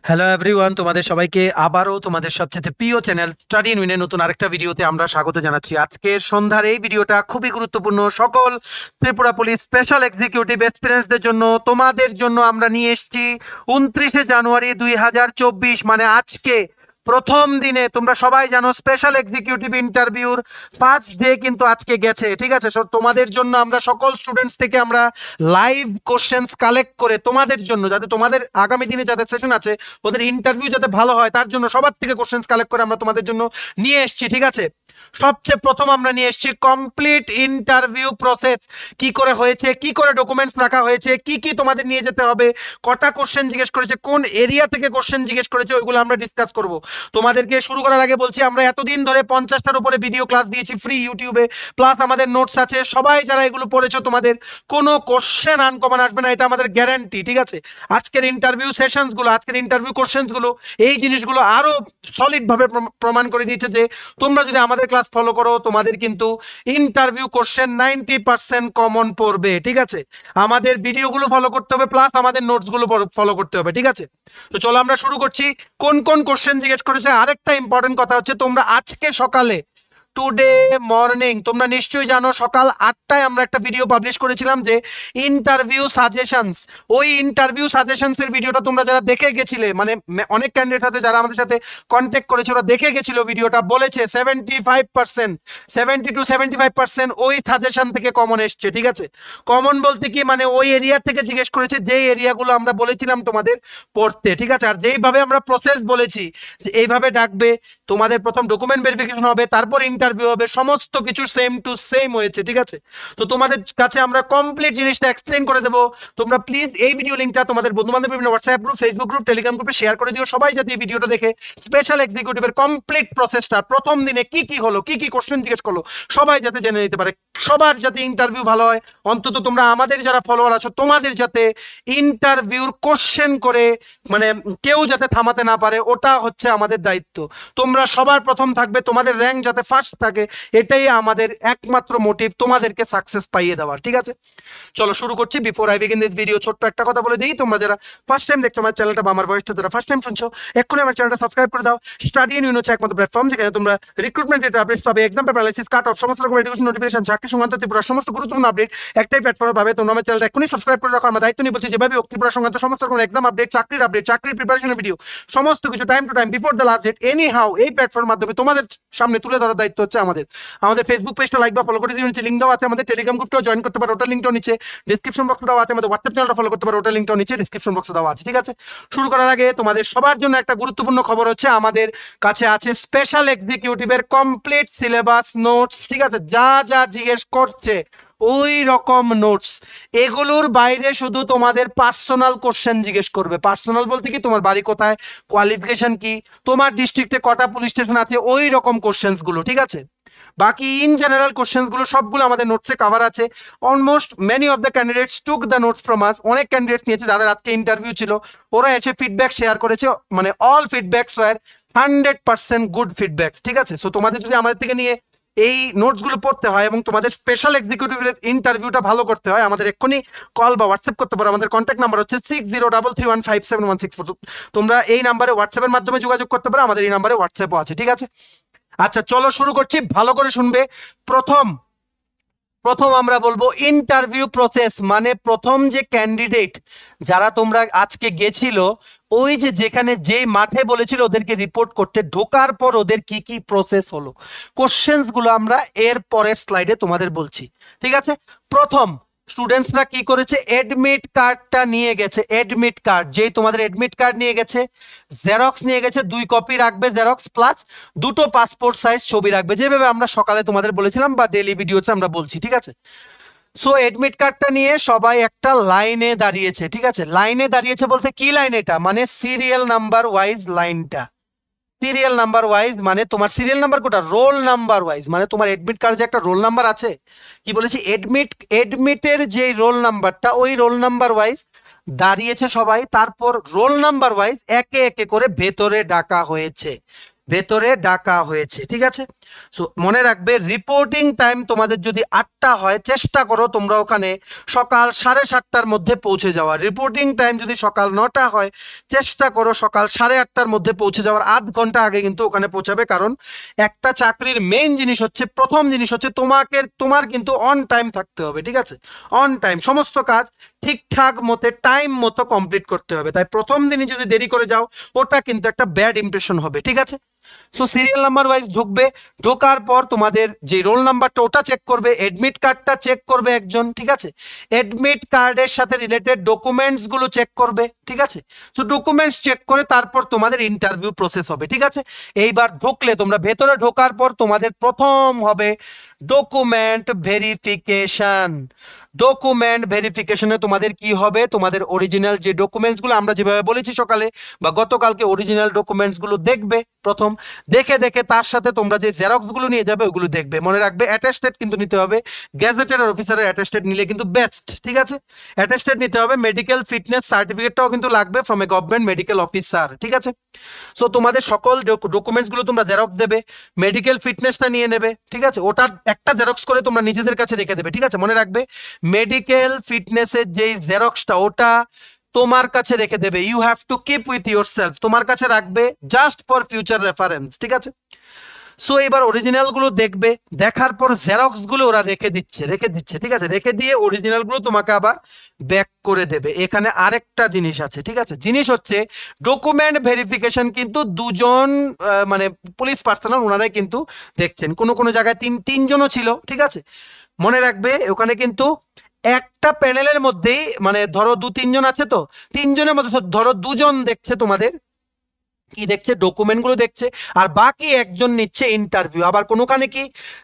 Hello everyone, তোমাদের সবাইকে আবারও তোমাদের সবচেয়ে প্রিয় চ্যানেল স্টাডি ইন উইনের নতুন আরেকটা ভিডিওতে আমরা স্বাগত জানাচ্ছি। আজকে সন্ধ্যার এই ভিডিওটা খুবই গুরুত্বপূর্ণ সকল ত্রিপুরা পুলিশ স্পেশাল এক্সিকিউটিভ এক্সপিরিয়েন্সদের জন্য। তোমাদের জন্য আমরা নিয়ে এসেছি 29শে জানুয়ারি 2024, মানে আজকে প্রথম দিনে। তোমরা সবাই জানো স্পেশাল এক্সিকিউটিভ ইন্টারভিউর ফার্স্ট ডে কিন্তু আজকে গেছে, ঠিক আছে। সো তোমাদের জন্য আমরা সকল স্টুডেন্টস থেকে আমরা লাইভ কোশ্চেন্স কালেক্ট করে তোমাদের জন্য, যাতে তোমাদের আগামী দিনে যাদের সেশন আছে ওদের ইন্টারভিউ যাতে ভালো হয়, তার জন্য সবার থেকে কোশ্চেন্স কালেক্ট করে আমরা তোমাদের জন্য নিয়ে এসেছি, ঠিক আছে। সবচেয়ে প্রথম আমরা নিয়ে এসেছি কমপ্লিট ইন্টারভিউ প্রসেস, কি করে হয়েছে, কি করে ডকুমেন্টস রাখা হয়েছে, কি কি তোমাদের নিয়ে যেতে হবে, কটা কোশ্চেন জিজ্ঞেস করেছে, কোন এরিয়া থেকে কোশ্চেন জিজ্ঞেস করেছে, ওইগুলো আমরা ডিসকাস করব। তোমাদেরকে শুরু করার আগে বলছি, আমরা এতদিন ধরে 50টার উপরে ভিডিও ক্লাস দিয়েছি ফ্রি ইউটিউবে, প্লাস আমাদের নোটস আছে। সবাই যারা এগুলো পড়েছো তোমাদের কোনো কোশ্চেন আনকমন আসবে না, এটা আমাদের গ্যারান্টি, ঠিক আছে। আজকের ইন্টারভিউ সেশনসগুলো, আজকের ইন্টারভিউ কোশ্চেনসগুলো এই জিনিসগুলো আরো সলিডভাবে প্রমাণ করে দিয়েছে যে তোমরা যদি আমাদের ক্লাস ফলো করো তোমাদের কিন্তু ইন্টারভিউ কোশ্চেন 90% কমন পড়বে, ঠিক আছে। আমাদের ভিডিওগুলো ফলো করতে হবে, প্লাস আমাদের নোটসগুলো ফলো করতে হবে, ঠিক আছে। তো চলো আমরা শুরু করছি। কোন কোন কোশ্চেন জিজ্ঞেস করেছে, আরেকটা ইম্পর্টেন্ট কথা হচ্ছে, তোমরা আজকে সকালে টুডে মর্নিং তোমরা নিশ্চয়ই জানো সকাল 8টায় আমরা একটা ভিডিও পাবলিশ করেছিলাম যে ইন্টারভিউ সাজেশনস। ওই ইন্টারভিউ সাজেশনস এর ভিডিওটা তোমরা যারা দেখে গেছিলে, মানে অনেক ক্যান্ডিডেট আছে যারা আমাদের সাথে কন্ট্যাক্ট করেছে, ওরা দেখে গেছিল ভিডিওটা, বলেছে 75% 70 to 75% ওই সাজেশন থেকে কমন এসছে, ঠিক আছে। কমন বলতে কি, মানে ওই এরিয়া থেকে জিজ্ঞেস করেছে যে এরিয়াগুলো আমরা বলেছিলাম তোমাদের পড়তে, ঠিক আছে। আর যেইভাবে আমরা প্রসেস বলেছি যে এইভাবে ডাকবে, তোমাদের প্রথম ডকুমেন্ট ভেরিফিকেশন হবে, তারপর ইন্টারভিউ হবে, সমস্ত কিছু সেম টু সেম হয়েছে, ঠিক আছে। তো তোমাদের কাছে আমরা কমপ্লিট জিনিসটা এক্সপ্লেন করে দেবো। তোমরা প্লিজ এই ভিডিও লিঙ্কটা তোমাদের বন্ধু বান্ধব বিভিন্ন WhatsApp group, Facebook group, Telegram গ্রুপে শেয়ার করে দিও, সবাই যাতে এই ভিডিওটা দেখে স্পেশাল এক্সিকিউটিভের কমপ্লিট প্রসেসটা প্রথম দিনে কি কি হলো, কি কি কোশ্চেন জিজ্ঞেস করলো, সবাই যাতে জেনে নিতে পারে, সবার যাতে ইন্টারভিউ ভালো হয়। অন্তত তোমরা আমাদের যারা ফলোয়ার আছো তোমাদের যাতে ইন্টারভিউর কোশ্চেন করে মানে কেউ যাতে থামাতে না পারে, ওটা হচ্ছে আমাদের দায়িত্ব। তোমরা সবার প্রথম থাকবে, তোমাদের র্যাঙ্ক যাতে ফার্স্ট থাকে, এটাই আমাদের একমাত্র মোটিভ, তোমাদেরকে সাকসেস পাইয়ে দেওয়ার, ঠিক আছে। চলো শুরু করছি। Before I begin this video ছোট্ট একটা কথা বলে দিই, তোমরা যারা ফার্স্ট টাইম দেখছো আমার চ্যানেলটা বা আমার ভয়েসটা যারা ফার্স্ট টাইম শুনছো, এক্ষুনি আমার চ্যানেলটা সাবস্ক্রাইব করে দাও। স্টাডি ইন হচ্ছে একমাত্র প্ল্যাটফর্ম যেখানে তোমরা রিক্রুটমেন্ট ডেটা আপডেটস পাবে, exam paper analysis, cut off, সমস্ত রকম এডুকেশন নোটিফিকেশন, চাকরি সংক্রান্ত ত্রিপুরা সমস্ত গুরুত্বপূর্ণ আপডেট একটাই প্ল্যাটফর্মে পাবে। তোমরা আমার চ্যানেলটা এক্ষুনি সাবস্ক্রাইব করে রাখো। আমার দায়িত্ব নিয়ে বলছি, যেভাবে ত্রিপুরা সংক্রান্ত সমস্ত রকম এক্সাম আপডেট, চাকরির প্রিপারেশনের ভিডিও, সমস্ত কিছু time to time before the last date anyhow এই প্ল্যাটফর্মের মাধ্যমে তোমাদের সামনে তুলে ধরার দায়িত্ব হচ্ছে আমাদের। আমাদের ফেসবুক পেজটা লাইক বা ফলো করে দিও, নিচে লিঙ্ক দেওয়া আছে। আমাদের টেলিগ্রাম গ্রুপটাও জয়েন করতে পারো, ওটার লিঙ্কটাও নিচে ডিসক্রিপশন বক্সে দেওয়া আছে। আমাদের হোয়াটসঅ্যাপ চ্যানেলটা ফলো করতে পারো, ওটার লিঙ্কটাও নিচে ডিসক্রিপশন বক্সে দেওয়া আছে, ঠিক আছে। শুরু করার আগে তোমাদের সবার জন্য একটা গুরুত্বপূর্ণ খবর হচ্ছে, আমাদের কাছে আছে স্পেশাল এক্সিকিউটিভের কমপ্লিট সিলেবাস নোটস, ঠিক আছে। যা যা জিজ্ঞেস করছে ওই রকম নোটস, এগুলোর বাইরে শুধু তোমাদের পার্সোনাল কোশ্চেন জিজ্ঞেস করবে। পার্সোনাল বলতে কি, তোমার বাড়ি কোথায়, কোয়ালিফিকেশন কি, তোমার ডিস্ট্রিক্টে কটা পুলিশ স্টেশন আছে, ওই রকম কোশ্চেন্স গুলো, ঠিক আছে। বাকি ইন জেনারেল কোশ্চেন্স গুলো সবগুলো আমাদের নোটসে কভার আছে। Almost many of the candidates took the notes from আস। অনেক ক্যান্ডিডেটস নিয়েছে যাদের আজকে ইন্টারভিউ ছিল, ওরা এসে ফিডব্যাক শেয়ার করেছে, মানে all feedbacks were 100% good feedbacks, ঠিক আছে। সো তোমাদের যদি আমাদের থেকে নিয়ে এই নোটসগুলো পড়তে হয় এবং তোমাদের স্পেশাল এক্সিকিউটিভের ইন্টারভিউটা ভালো করতে হয়, আমাদের এক্ষুনি কল বা হোয়াটসঅ্যাপ করতে পারো। আমাদের কন্ট্যাক্ট নাম্বার হচ্ছে 6033157164। তোমরা এই নাম্বারে হোয়াটসঅ্যাপের মাধ্যমে যোগাযোগ করতে পারো, আমাদের এই নাম্বারে হোয়াটসঅ্যাপও আছে, ঠিক আছে। আচ্ছা চলো শুরু করছি, ভালো করে শুনবে। প্রথম আমরা বলবো ইন্টারভিউ প্রসেস, মানে প্রথম যে ক্যান্ডিডেট যারা তোমরা আজকে গেছিল, ওই যে যেখানে যে মাঠে বলেছিল ওদেরকে রিপোর্ট করতে, ঢোকার পর ওদের কি কি প্রসেস হলো, কোশ্চেন্স গুলো আমরা এর পরের স্লাইডে তোমাদের বলছি, ঠিক আছে। প্রথম স্টুডেন্টসরা কি করেছে, এডমিট কার্ডটা নিয়ে গেছে। এডমিট কার্ড, যেই তোমাদের এডমিট কার্ড নিয়ে গেছে, জেরক্স নিয়ে গেছে, 2 কপি রাখবে জেরক্স, প্লাস 2টো পাসপোর্ট সাইজ ছবি রাখবে, যেভাবে আমরা সকালে তোমাদের বলেছিলাম বা ডেইলি ভিডিওতে আমরা বলছি, ঠিক আছে। সো এডমিট কার্ডটা নিয়ে সবাই একটা লাইনে দাঁড়িয়েছে, ঠিক আছে। লাইনে দাঁড়িয়েছে বলতে কি লাইন এটা, মানে সিরিয়াল নাম্বার ওয়াইজ লাইনটা। সিরিয়াল নাম্বার ওয়াইজ মানে তোমার সিরিয়াল নাম্বার কোটা, রোল নাম্বার ওয়াইজ, মানে তোমার এডমিট কার্ডে যে একটা রোল নাম্বার আছে, কি বলেছি, এডমিটের যে রোল নাম্বারটা, ওই রোল নাম্বার ওয়াইজ দাঁড়িয়েছে সবাই। তারপর রোল নাম্বার ওয়াইজ একে একে করে ভেতরে ডাকা হয়েছে, ঠিক আছে। সো মনে রাখবে রিপোর্টিং টাইম তোমাদের যদি 8টা হয়, চেষ্টা করো তোমরা ওখানে সকাল 7:30টার মধ্যে পৌঁছে যাওয়া। রিপোর্টিং টাইম যদি সকাল 9টা হয়, চেষ্টা করো সকাল 8:30টার মধ্যে পৌঁছে যাওয়ার আধ ঘন্টা আগে কিন্তু ওখানে পৌঁছাবে। কারণ একটা চাকরির মেইন জিনিস হচ্ছে, প্রথম জিনিস হচ্ছে তোমার কিন্তু অন টাইম থাকতে হবে, ঠিক আছে? অন টাইম সমস্ত কাজ ঠিকঠাক মতো টাইম মতো কমপ্লিট করতে হবে। তাই প্রথম দিনই যদি দেরি করে যাও, ওটা কিন্তু একটা ব্যাড ইমপ্রেশন হবে, ঠিক আছে? সো সিরিয়াল নাম্বার ওয়াইজ ঢুকবে, ঢোকার পর তোমাদের যে রোল নাম্বারটা ওটা চেক করবে, এডমিট কার্ডটা চেক করবে একজন, ঠিক আছে? এডমিট কার্ডের সাথে রিলেটেড ডকুমেন্টস গুলো চেক করবে, ঠিক আছে? সো ডকুমেন্টস চেক করে তারপর তোমাদের ইন্টারভিউ প্রসেস হবে, ঠিক আছে? এইবার ঢুকলে তোমরা ভেতরে ঢোকার পর তোমাদের প্রথম হবে ডকুমেন্ট ভেরিফিকেশন। ডকুমেন্ট ভেরিফিকেশনে তোমাদের কি হবে, তোমাদের অরিজিনাল যে ডকুমেন্টস গুলো আমরা যেভাবে বলেছি সকালে বা গতকালকে, অরিজিনাল ডকুমেন্টস গুলো দেখবে প্রথম, দেখে তার সাথে তোমরা যে জেরক্স গুলো নিয়ে যাবে ওগুলো দেখবে। মনে রাখবে অ্যাটেস্টেড কিন্তু নিতে হবে, গ্যাজেটেড অফিসারের অ্যাটেস্টেড নিলে কিন্তু বেস্ট, ঠিক আছে? অ্যাটেস্টেড নিতে হবে, মেডিকেল ফিটনেস সার্টিফিকেটটাও কিন্তু লাগবে from a government medical officer, ঠিক আছে? সো তোমাদের সকল ডকুমেন্টস গুলো তোমরা জেরক্স দেবে, মেডিকেল ফিটনেসটা নিয়ে নেবে, ঠিক আছে? ওটার একটা জেরক্স করে তোমরা নিজেদের কাছে রেখে দেবে, ঠিক আছে? মনে রাখবে মেডিকেল ফিটনেসের যেই জেরক্সটা ওটা তোমার কাছে রেখে দেবে, you have to keep with yourself, তোমার কাছে রাখবে জাস্ট ফর ফিউচার রেফারেন্স, ঠিক আছে? সো এবার অরিজিনাল গুলো দেখবে, দেখার পর জেরক্স গুলো ওরা রেখে দিচ্ছে, ঠিক আছে? রেখে দিয়ে অরিজিনাল গুলো তোমাকে আবার ব্যাক করে দেবে। এখানে আরেকটা জিনিস আছে, ঠিক আছে? জিনিস হচ্ছে ডকুমেন্ট ভেরিফিকেশন কিন্তু দুজন মানে পুলিশ পার্সোনাল ওনারাই কিন্তু দেখছেন, কোনো জায়গায় তিনজনও ছিল, ঠিক আছে? মনে রাখবে ওখানে কিন্তু একটা প্যানেলের মধ্যেই মানে ধরো 2-3 জন আছে, তো 3জনের মধ্যে ধরো 2জন দেখছে তোমাদের কি দেখছে, ডকুমেন্ট গুলো দেখছে, আর বাকি একজন নিচ্ছে ইন্টারভিউ। আবার কোনোখানে কি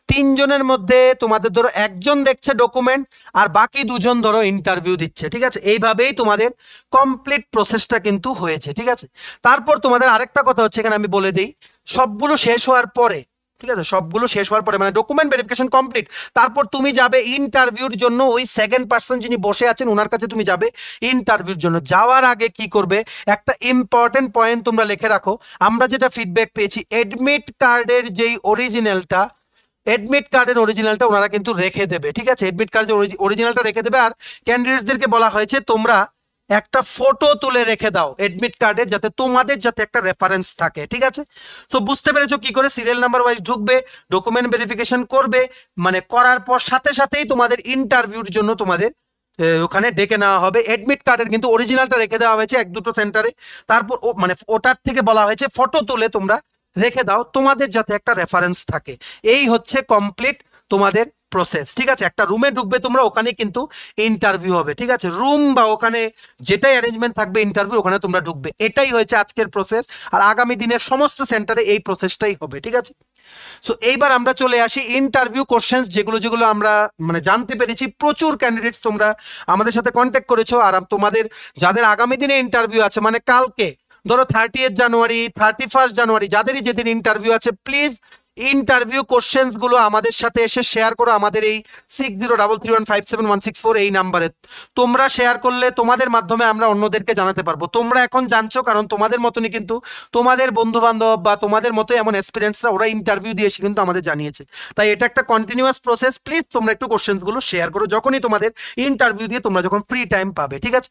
3জনের মধ্যে তোমাদের ধরো একজন দেখছে ডকুমেন্ট আর বাকি 2জন ধরো ইন্টারভিউ দিচ্ছে, ঠিক আছে? এইভাবেই তোমাদের কমপ্লিট প্রসেসটা কিন্তু হয়েছে, ঠিক আছে? তারপর তোমাদের আরেকটা কথা হচ্ছে, এখানে আমি বলে দিই, সবগুলো শেষ হওয়ার পরে, ঠিক আছে, সবগুলো শেষ হওয়ার পরে মানে ডকুমেন্ট ভেরিফিকেশন কমপ্লিট, তারপর তুমি যাবে ইন্টারভিউর জন্য। ওই সেকেন্ড পার্সন যিনি বসে আছেন ওনার কাছে তুমি যাবে ইন্টারভিউর জন্য। যাওয়ার আগে কি করবে, একটা ইম্পর্টেন্ট পয়েন্ট তোমরা লিখে রাখো। আমরা যেটা ফিডব্যাক পেয়েছি, এডমিট কার্ডের যেই অরিজিনালটা, ওনারা কিন্তু রেখে দেবে, ঠিক আছে? এডমিট কার্ডের অরিজিনালটা রেখে দেবে। আর ক্যান্ডিডেটসদেরকে বলা হয়েছে তোমরা একটা ফটো তুলে রেখে দাও এডমিট কার্ডে, যাতে তোমাদের যাতে একটা রেফারেন্স থাকে, ঠিক আছে? তো বুঝতে পেরেছো কি করে সিরিয়াল নাম্বার ওয়াইজ ঢুকবে, ডকুমেন্ট ভেরিফিকেশন করবে, মানে করার পর সাথে সাথেই তোমাদের ইন্টারভিউর জন্য তোমাদের ওখানে ডেকে নেওয়া হবে। এডমিট কার্ডের কিন্তু অরিজিনালটা রেখে দেওয়া হয়েছে 1-2টো সেন্টারে, তারপর মানে ওটার থেকে বলা হয়েছে ফটো তুলে তোমরা রেখে দাও, তোমাদের যাতে একটা রেফারেন্স থাকে। এই হচ্ছে কমপ্লিট তোমাদের প্রসেস, ঠিক আছে? একটা রুমে ঢুকবে তোমরা, ওখানে কিন্তু ইন্টারভিউ হবে, ঠিক আছে? রুম বা ওখানে যেটাই অ্যারেঞ্জমেন্ট থাকবে ইন্টারভিউ, ওখানে তোমরা ঢুকবে। এটাই হয়েছে আজকের প্রসেস, আর আগামী দিনের সমস্ত সেন্টারে এই প্রসেসটাই হবে, ঠিক আছে? সো এইবার আমরা চলে আসি ইন্টারভিউ কোশ্চেন্স, যেগুলো আমরা মানে জানতে পেরেছি। প্রচুর ক্যান্ডিডেটস তোমরা আমাদের সাথে কন্ট্যাক্ট করেছো, আর তোমাদের যাদের আগামী দিনে ইন্টারভিউ আছে, মানে কালকে ধরো 30 জানুয়ারি, 31 জানুয়ারি, যাদেরই যেদিন ইন্টারভিউ আছে, প্লিজ ইন্টারভিউ কোশ্চেন্স গুলো আমাদের সাথে এসে শেয়ার করো আমাদের এই 6033157164 এই নাম্বারে। তোমরা শেয়ার করলে তোমাদের মাধ্যমে আমরা অন্যদেরকে জানাতে পারবো। তোমরা এখন জানছো কারণ তোমাদের মতনই কিন্তু তোমাদের বন্ধু বান্ধব বা তোমাদের মতো এমন এক্সপিরিয়েন্সরা ওরা ইন্টারভিউ দিয়ে এসে কিন্তু আমাদের জানিয়েছে। তাই এটা একটা কন্টিনিউয়াস প্রসেস, প্লিজ তোমরা একটু কোশ্চেন্স গুলো শেয়ার করো যখনই তোমাদের ইন্টারভিউ দিয়ে তোমরা যখন ফ্রি টাইম পাবে, ঠিক আছে?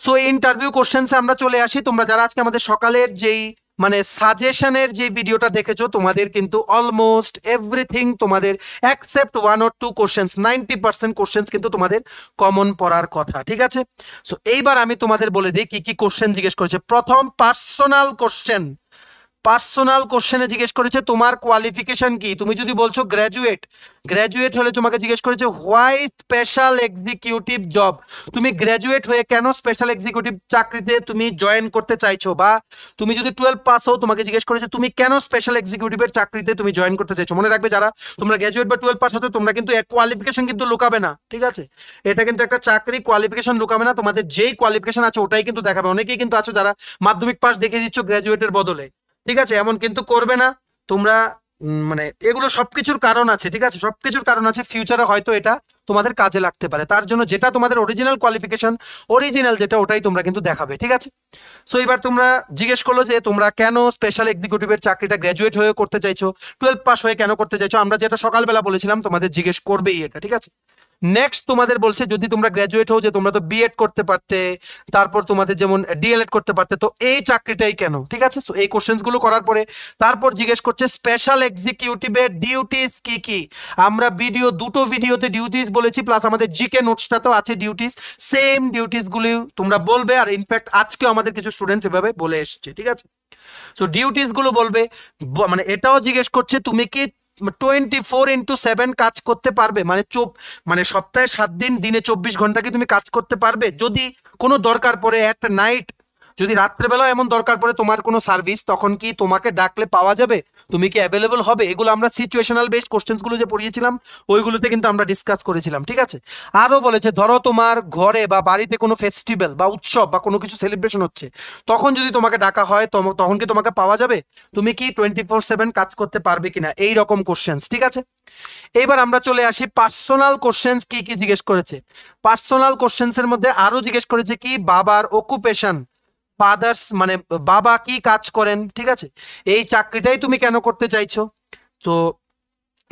সো ইন্টারভিউ কোশ্চেন্সে আমরা চলে আসি। তোমরা যারা আজকে আমাদের সকালের যেই মানে সাজেশনের যে ভিডিওটা দেখেছো, তোমাদের কিন্তু অলমোস্ট এভরিথিং তোমাদের এক্সেপ্ট 1 or 2 কোশ্চেন্স, 90% কোশ্চেন্স কিন্তু তোমাদের কমন পড়ার কথা, ঠিক আছে? সো এইবার আমি তোমাদের বলে দিই কি কি কোশ্চেন জিজ্ঞেস করেছে। প্রথম পার্সোনাল কোশ্চেনে জিজ্ঞেস করেছে তোমার কোয়ালিফিকেশন কি। তুমি যদি বলছো গ্র্যাজুয়েট হলে তোমাকে জিজ্ঞেস করেছে হোয়াই স্পেশাল এক্সিকিউটিভ জব, তুমি গ্র্যাজুয়েট হয়ে কেন স্পেশাল এক্সিকিউটিভ চাকরিতে তুমি জয়েন করতে চাইছো। বা তুমি যদি 12 পাস হও, তোমাকে জিজ্ঞেস করেছে তুমি কেন স্পেশাল এক্সিকিউটিভের চাকরিতে তুমি জয়েন করতে চাইছো। মনে রাখবে যারা তোমরা গ্র্যাজুয়েট বা 12 পাস হতো, তোমরা কিন্তু কোয়ালিফিকেশন কিন্তু লুকাবে না, ঠিক আছে? এটা কিন্তু একটা চাকরি, কোয়ালিফিকেশন লুকাবে না, তোমাদের যেই কোয়ালিফিকেশন আছে ওটাই কিন্তু দেখাবে। অনেকেই কিন্তু আছো যারা মাধ্যমিক পাস দেখে দিচ্ছ গ্র্যাজুয়েটের বদলে, ঠিক আছে? এমন কিন্তু করবে না তোমরা। মানে এগুলো সবকিছুর কারণ আছে, ঠিক আছে? সবকিছুর কারণ আছে, ফিউচারে হয়তো এটা তোমাদের কাজে লাগতে পারে। তার জন্য যেটা তোমাদের অরিজিনাল কোয়ালিফিকেশন, অরিজিনাল যেটা, ওটাই তোমরা কিন্তু দেখাবে, ঠিক আছে? সো এবার তোমরা জিজ্ঞেস করলো যে তোমরা কেন স্পেশাল এক্সিকিউটিভের চাকরিটা গ্র্যাজুয়েট হয়ে করতে চাইছো, 12 পাস হয়ে কেন করতে চাইছো। আমরা যেটা সকালবেলা বলেছিলাম তোমাদের জিজ্ঞেস করবেই এটা, ঠিক আছে? নেক্সট তোমাদের বলছে যদি তোমরা গ্র্যাজুয়েট হও যে তোমরা তো বিএড করতে পারতে, তারপর তোমাদের যেমন ডিএলএড করতে পারতে, তো এই চাকরিটাই কেন, ঠিক আছে? সো এই কোশ্চেন্স গুলো করার পরে তারপর জিজ্ঞেস করছে স্পেশাল এক্সিকিউটিভের ডিউটিস কি কি। আমরা দুটো ভিডিওতে ডিউটিস বলেছি, প্লাস আমাদের জিকে নোটসটাতেও আছে ডিউটিস, সেম ডিউটিস গুলি তোমরা বলবে। আর ইনফ্যাক্ট আজকেও আমাদের কিছু স্টুডেন্টস এভাবে বলে এসছে, ঠিক আছে? সো ডিউটিস গুলো বলবে। মানে এটাও জিজ্ঞেস করছে তুমি কি 24x7 কাজ করতে পারবে, মানে সপ্তাহে 7 দিন, দিনে 24 ঘন্টা কি তুমি কাজ করতে পারবে? যদি কোনো দরকার পড়ে এট নাইট, যদি রাত্রেবেলাও এমন দরকার পড়ে তোমার কোনো সার্ভিস, তখন কি তোমাকে ডাকলে পাওয়া যাবে? তুমি কি অ্যাভেলেবল হবে? এগুলো আমরা সিচুয়েশনাল বেসড কোশ্চেন্স গুলো যে পড়িয়েছিলাম ওইগুলোতে কিন্তু আমরা ডিসকাস করেছিলাম, ঠিক আছে? আরো বলেছে ধরো তোমার ঘরে বা বাড়িতে কোনো ফেস্টিভ্যাল বা উৎসব বা কোনো কিছু সেলিব্রেশন হচ্ছে, তখন যদি তোমাকে ডাকা হয় তখন কি তোমাকে পাওয়া যাবে? তুমি কি 24/7 কাজ করতে পারবে কিনা? এই রকম কোশ্চেন্স, ঠিক আছে? এবার আমরা চলে আসি পার্সোনাল কোশ্চেন্স কি কি জিজ্ঞেস করেছে। পার্সোনাল কোশ্চেন্স এর মধ্যে আরো জিজ্ঞেস করেছে কি বাবার অকুপেশন, ফাদার্স মানে বাবা কি কাজ করেন, ঠিক আছে? এই চাকরিটাই তুমি কেন করতে চাইছো? তো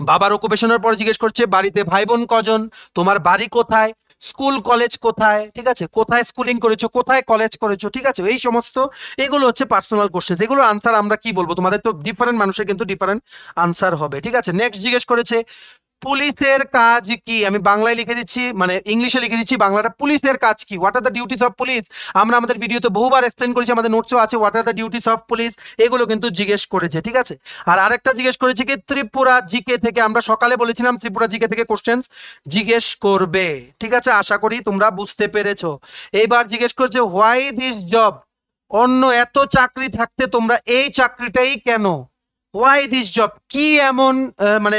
বাবার অকুপেশনের পর জিজ্ঞেস করছে বাড়িতে ভাই বোন কজন, তোমার বাড়ি কোথায়, স্কুল কলেজ কোথায়, ঠিক আছে? কোথায় স্কুলিং করেছো, কোথায় কলেজ করেছো, ঠিক আছে? এই সমস্ত এগুলো হচ্ছে পার্সোনাল কোশ্চেন। এগুলোর আনসার আমরা কি বলবো, তোমাদের তো ডিফারেন্ট মানুষের কিন্তু ডিফারেন্ট আনসার হবে, ঠিক আছে? নেক্সট জিজ্ঞেস করেছে পুলিশের কাজ কি। আমি বাংলায় লিখে দিচ্ছি, মানে ইংলিশে লিখে দিচ্ছি বাংলাটা। পুলিশের কাজ কি, what are the duties of police. আমরা আমাদের ভিডিওতে বহুবার এক্সপ্লেন করেছি, আমাদের নোটসও আছে, what are the duties of police, এগুলো কিন্তু জিজ্ঞেস করেছে, ঠিক আছে? আর আরেকটা জিজ্ঞেস করেছে কি ত্রিপুরা জিকে থেকে। আমরা সকালে বলেছিলাম ত্রিপুরা জিকে থেকে কোশ্চেন্স জিজ্ঞেস করবে, ঠিক আছে? আশা করি তোমরা বুঝতে পেরেছো। এইবার জিজ্ঞেস করছে হোয়াই দিস জব, অন্য এত চাকরি থাকতে তোমরা এই চাকরিটাই কেন? হোয়াই দিস জব, কি এমন মানে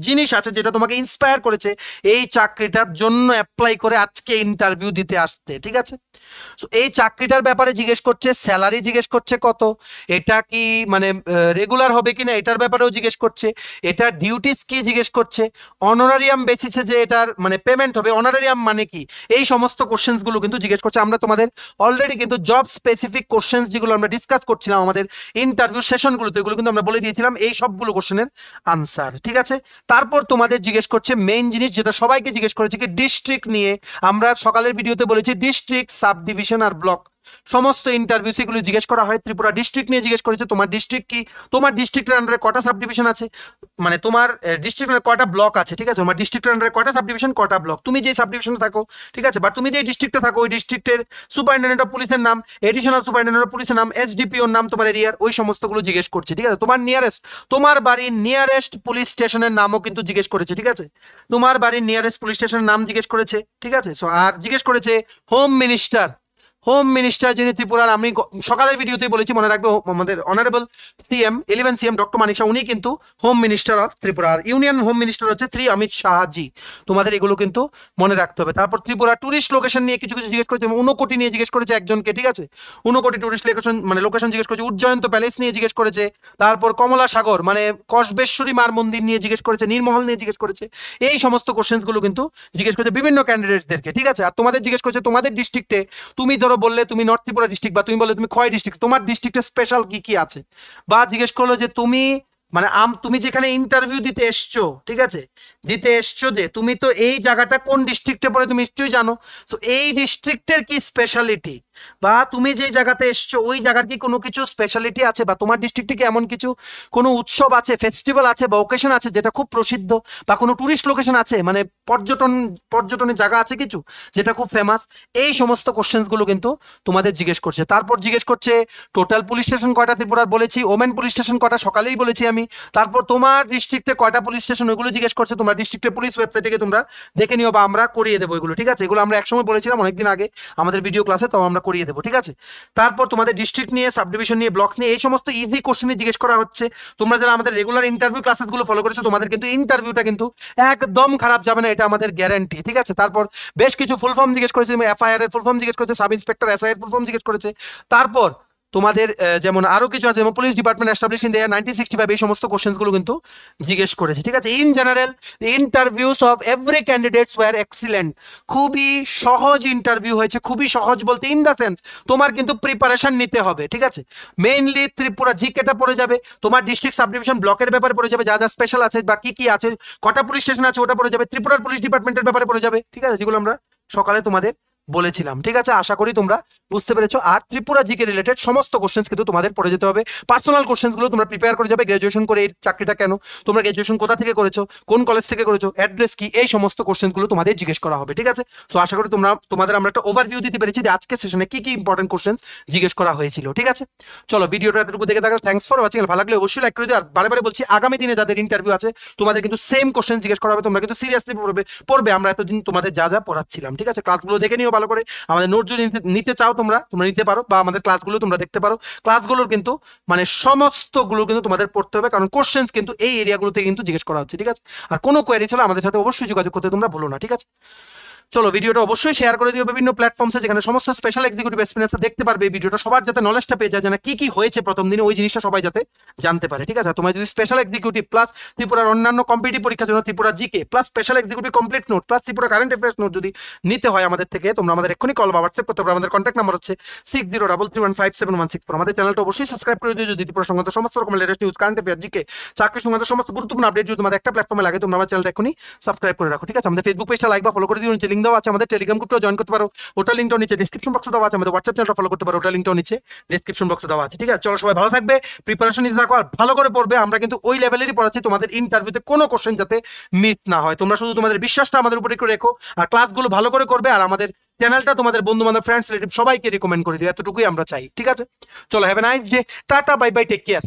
জিনিস আছে যেটা তোমাকে ইন্সপায়ার করেছে এই চাকরিটার জন্য অ্যাপ্লাই করে আজকে ইন্টারভিউ দিতে আসতে, ঠিক আছে? সো এই চাকরিটার ব্যাপারে জিজ্ঞেস করছে, স্যালারি জিজ্ঞেস করছে কত, এটা কি মানে রেগুলার হবে কিনা এটার ব্যাপারেও জিজ্ঞেস করছে, এটা ডিউটিস কি জিজ্ঞেস করছে, অনারারিয়াম বেসিসে যে এটার মানে পেমেন্ট হবে, অনারারিয়াম মানে কি, এই সমস্ত কোশ্চেন্স গুলো কিন্তু জিজ্ঞেস করছে। আমরা তোমাদের অলরেডি কিন্তু জব স্পেসিফিক কোশ্চেন্স যেগুলো আমরা ডিসকাস করছিলাম আমাদের ইন্টারভিউ সেশনগুলোতে, এগুলো কিন্তু আমরা বলে দিয়েছিলাম এই সবগুলো কোশ্চেনের আনসার, ঠিক আছে? তারপর তোমাদের জিজ্ঞেস করছে মেইন জিনিস যেটা সবাইকে জিজ্ঞেস করেছে কি ডিস্ট্রিক্ট নিয়ে। আমরা সকালের ভিডিওতে বলেছি ডিস্ট্রিক্ট, সাব ডিভিশন আর ব্লক সমস্ত ইন্টারভিউ সেগুলো জিজ্ঞেস করা হয়। ত্রিপুরা ডিস্ট্রিক্ট নিয়ে জিজ্ঞেস করেছে তোমার ডিস্ট্রিক্ট কি, তোমার ডিস্ট্রিক্টের আন্ডারে কটা সাব ডিভিশন আছে, মানে তোমার ডিস্ট্রিক্টের কটা ব্লক আছে, ঠিক আছে? তোমার ডিস্ট্রিক্টের আন্ডারে কটা সাব ডিভিশন, কটা ব্লক, তুমি যে সাব ডিভিশনে থাকো, ঠিক আছে? বা তুমি যে ডিস্ট্রিক্টে থাকো ওই ডিস্ট্রিক্টের সুপারিনটেন্ডেন্ট অফ পুলিশের নাম, এডিশনাল সুপারিনটেন্ডেন্ট অফ পুলিশের নাম, এসডিপিওর নাম তোমার এরিয়ার, ওই সমস্তগুলো জিজ্ঞেস করছে, ঠিক আছে? তোমার নিয়ারেস্ট, তোমার বাড়ির নিয়ারেস্ট পুলিশ স্টেশনের নামও কিন্তু জিজ্ঞেস করেছে, ঠিক আছে? তোমার বাড়ির নিয়ারেস্ট পুলিশ স্টেশনের নাম জিজ্ঞেস করেছে, ঠিক আছে? সো আর জিজ্ঞেস করেছে হোম মিনিস্টার, হোম মিনিস্টার যিনি ত্রিপুরার, আমি সকালের ভিডিওতে বলেছি মনে রাখবে, আমাদের honourable CM 11 CM doctor Manik Shah, উনি কিন্তু হোম মিনিস্টার অফ ত্রিপুরা। আর ইউনিয়ন হোম মিনিস্টার হচ্ছে শ্রী অমিত শাহজি, তোমাদের এগুলো কিন্তু মনে রাখতে হবে। তারপর ত্রিপুরা টুরিস্ট লোকেশন নিয়ে কিছু কিছু জিজ্ঞেস করেছে, ঊনকোটি নিয়ে জিজ্ঞেস করেছে একজনকে, ঠিক আছে? ঊনকোটি টুরিস্ট লোকেশন মানে লোকেশন জিজ্ঞেস করেছে, উজ্জয়ন্ত প্যালেস নিয়ে জিজ্ঞেস করেছে, তারপর কমলা সাগর মানে কসবেশ্বরী মার মন্দির নিয়ে জিজ্ঞেস করেছে, নীরমহল নিয়ে জিজ্ঞেস করেছে। এই সমস্ত কোশ্চেন্স গুলো কিন্তু জিজ্ঞেস করেছে বিভিন্ন ক্যান্ডিডেটসদেরকে, ঠিক আছে? আর তোমাদের জিজ্ঞেস করেছে তোমাদের ডিস্ট্রিক্টে, তুমি ধরো বললে তুমি নর্থ ত্রিপুরা ডিস্ট্রিক্ট বা তুমি বললে তুমি খোয়াই ডিস্ট্রিক্ট, তোমার ডিস্ট্রিক্টে স্পেশাল কি কি আছে। বা জিজ্ঞেস করলো যে তুমি মানে তুমি যেখানে ইন্টারভিউ দিতে এসছো, ঠিক আছে, দিতে এসছো যে তুমি তো এই জায়গাটা কোন ডিস্ট্রিক্টে পড়ে তুমি নিশ্চয়ই জানো। সো এই ডিস্ট্রিক্টের কি স্পেশালিটি, বা তুমি যে জায়গাতে এসছো ওই জায়গার কি কোনো কিছু স্পেশালিটি আছে, বা তোমার ডিস্ট্রিক্টে কি এমন কিছু কোনো উৎসব আছে, ফেস্টিভ্যাল আছে বা ওকেশন আছে যেটা খুব প্রসিদ্ধ, বা কোনো টুরিস্ট লোকেশন আছে মানে পর্যটনের জায়গা আছে কিছু যেটা খুব ফেমাস। এই সমস্ত কোশ্চেন্স গুলো কিন্তু তোমাদের জিজ্ঞেস করছে। তারপর জিজ্ঞেস করছে টোটাল পুলিশ স্টেশন কয়টা ত্রিপুরার, বলেছি ওমেন পুলিশ স্টেশন কয়টা, সকালেই বলেছি আমি। তারপর তোমার ডিস্ট্রিক্টে কয়টা পুলিশ স্টেশন ওইগুলো জিজ্ঞেস করছে, তোমরা ডিস্ট্রিক্টের পুলিশ ওয়েবসাইটে গিয়ে তোমরা দেখে নিও বা আমরা করিয়ে দেবো এগুলো, ঠিক আছে? এগুলো আমরা একসময় বলেছিলাম অনেকদিন আগে আমাদের ভিডিও ক্লাসে, তো আমরা করিয়ে দেবো, ঠিক আছে? তারপর তোমাদের ডিস্ট্রিক্ট নিয়ে, সাব ডিভিশন নিয়ে, ব্লক নিয়ে এই সমস্ত ইজি কোশ্চেনে জিজ্ঞেস করা হচ্ছে। তোমরা যারা আমাদের রেগুলার ইন্টারভিউ ক্লাসেস গুলো ফলো করেছো তোমাদের কিন্তু ইন্টারভিউটা কিন্তু একদম খারাপ যাবে না, এটা আমাদের গ্যারান্টি, ঠিক আছে? তারপর বেশ কিছু ফুল ফর্ম জিজ্ঞেস করেছে, এফআইআর এর ফুল ফর্ম জিজ্ঞেস করেছে, সাব ইন্সপেক্টর এসআই এর ফুল ফর্ম জিজ্ঞেস করেছে। তারপর তোমাদের যেমন আরো কিছু আছে, যেমন police department establish in the year 1965, এই সমস্ত কোশ্চেন্স গুলো কিন্তু জিজ্ঞেস করেছে, ঠিক আছে। In general interviews of every candidates were excellent, খুবই সহজ ইন্টারভিউ হয়েছে, খুবই সহজ বলতে ইন দ্য সেন্স তোমার কিন্তু প্রিপারেশন নিতে হবে, ঠিক আছে। মেইনলি ত্রিপুরা জিকেটা পড়ে যাবে, তোমার ডিস্ট্রিক্ট সাব ডিভিশন ব্লকের ব্যাপারে পড়ে যাবে, যা যা স্পেশাল আছে বা কি কি আছে, কটা পুলিশ স্টেশন আছে ওটা পড়ে যাবে, ত্রিপুরার পুলিশ ডিপার্টমেন্টের ব্যাপারে পড়ে যাবে, ঠিক আছে, যেগুলো আমরা সকালে তোমাদের বলেছিলাম, ঠিক আছে। আশা করি তোমরা বুঝতে পেরেছো। আর ত্রিপুরা জিকে রিলেটেড সমস্ত কোশ্চেন্স কিন্তু তোমাদের পড়ে যেতে হবে। পার্সোনাল কোশ্চেন্স গুলো তোমরা প্রিপেয়ার করে যাবে, গ্রাজুয়েশন করে এই চাকরিটা কেন, তোমরা গ্রাজুয়েশন কোথা থেকে করেছো, কোন কলেজ থেকে করেছো, অ্যাড্রেস কি, এই সমস্ত কোশ্চেন্স গুলো তোমাদের জিজ্ঞেস করা হবে, ঠিক আছে। সো আশা করি তোমাদের আমরা একটা ওভারভিউ দিতে পেরেছি যে আজকে সেশনে কি কি ইম্পর্টেন্ট কোশ্চেন্স জিজ্ঞেস করা হয়েছিল, ঠিক আছে। চলো ভিডিওটা এতটুকু দেখে থাকলে থ্যাঙ্কস ফর ওয়াচিং। ভালো লাগলে অবশ্যই লাইক করে দিও। আর বারে বারে বলছি, আগামী দিনে যাদের ইন্টারভিউ আছে তোমাদের কিন্তু সেম কোশ্চেন জিজ্ঞেস করা হবে, তোমরা কিন্তু সিরিয়াসলি পড়বে। আমরা এতদিন তোমাদের যা যা পড়াচ্ছিলাম, ঠিক আছে। ক্লাসগুলো দেখে নিও ভালো করে। আমাদের নোট যদি নিতে চাও তোমরা নিতে পারো, বা আমাদের ক্লাসগুলো তোমরা দেখতে পারো। ক্লাসগুলোর কিন্তু মানে সমস্তগুলো কিন্তু তোমাদের পড়তে হবে, কারণ কোশ্চেন্স কিন্তু এই এরিয়াগুলোতে কিন্তু জিজ্ঞেস করা হচ্ছে, ঠিক আছে। আর কোনো কোয়েরি ছিল আমাদের সাথে অবশ্যই যোগাযোগ করতে তোমরা ভুলো না, ঠিক আছে। চলো ভিডিওটা অবশ্যই শেয়ার করে দিও বিভিন্ন প্ল্যাটফর্মসে, যেখানে সমস্ত স্পেশাল এক্সিকিউটিভ এক্সপিরিয়েন্স দেখতে পারবে। এই ভিডিওটা সবার যাতে নলেজটা পেয়ে যায়, যেন কি কি হয়েছে প্রথম দিনে ওই জিনিসটা সবাই যাতে জানতে পারে, ঠিক আছে। তোমার যদি স্পেশাল এক্সিকিউটিভ প্লাস ত্রিপুরার অন্যান্য কম্পিটিটিভ পরীক্ষার জন্য Tripura GK plus special executive complete note plus Tripura current affairs note যদি নিতে হয় আমাদের থেকে, তোমরা আমাদের এক্ষুনি কল বা হোয়াটসঅ্যাপ করতে পারো। আমাদের কন্ট্যাক্ট নাম্বার হচ্ছে 6033157164। আমাদের চ্যানেলটা অবশ্যই সাবস্ক্রাইব করে দিও, যদি ত্রিপুরা সংক্রান্ত সমস্ত রকমের latest news, current affair, GK, চাকরি সংক্রান্ত সমস্ত গুরুত্বপূর্ণ আপডেট যদি তোমাদের একটা প্ল্যাটফর্মে লাগে, তোমরা আমার চ্যানেলটা এখনই সাবস্ক্রাইব করে রাখো, ঠিক আছে। আমাদের ফেসবুক পেজটা লাইক বা ফলো করে দিও, নিচে লিঙ্ক দেওয়া আছে। আমাদের টেলিগ্রাম গ্রুপটাও জয়েন করতে পারো, ওটা লিঙ্কটাও নিচে ডেসক্রিপশন বক্সে দেওয়া আছে। আমাদের হোয়াটসঅ্যাপ চ্যানেলটা ফলো করতে পারো, ওটা লিঙ্কটাও নিচে ডেসক্রিপশন বক্সে দেওয়া আছে, ঠিক আছে। চলো সবাই ভালো থাকবে, প্রিপারেশন নিতে থাকো আর ভালো করে পড়বে। আমরা কিন্তু ওই লেভেলেরই পড়াচ্ছি, তোমাদের ইন্টারভিউতে কোনো কোশ্চেন যাতে মিস না হয়। তোমরা শুধু তোমাদের বিশ্বাসটা আমাদের উপরে একটু রেখো আর ক্লাসগুলো ভালো করে করবে, আর আমাদের চ্যানেলটা তোমাদের বন্ধু বান্ধব, ফ্রেন্ডস, রিলেটিভ সবাইকে রিকমেন্ড করে দিও, এতটুকুই আমরা চাই, ঠিক আছে। চলো have a nice day, tata, bye bye, take care.